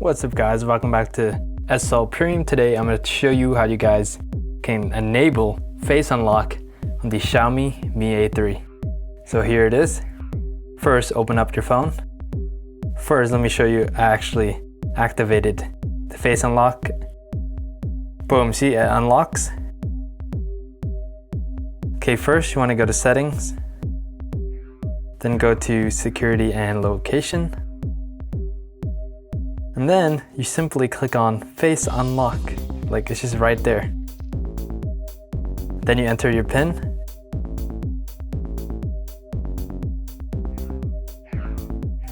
What's up guys, welcome back to SL Premium. Today I'm going to show you how you guys can enable face unlock on the Xiaomi Mi A3. So here it is. First, open up your phone. First, let me show you I actually activated the face unlock. Boom, see it unlocks. Okay, first you want to go to settings, then go to security and location. And then you simply click on face unlock, like it's just right there. Then you enter your PIN.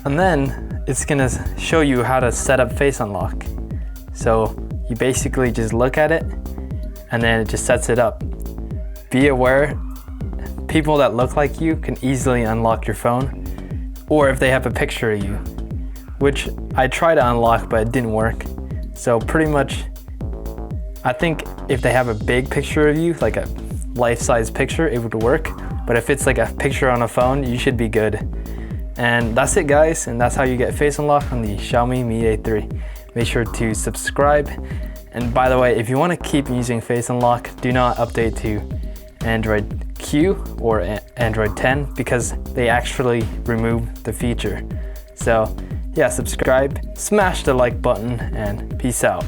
And then it's gonna show you how to set up face unlock. So you basically just look at it and then it just sets it up. Be aware, people that look like you can easily unlock your phone, or if they have a picture of you, which I tried to unlock but it didn't work. So pretty much, I think if they have a big picture of you, like a life-size picture, it would work. But if it's like a picture on a phone, you should be good. And that's it guys, and that's how you get face unlock on the Xiaomi Mi A3. Make sure to subscribe. And by the way, if you want to keep using face unlock, do not update to Android Q or Android 10 because they actually remove the feature. So yeah, subscribe, smash the like button, and peace out.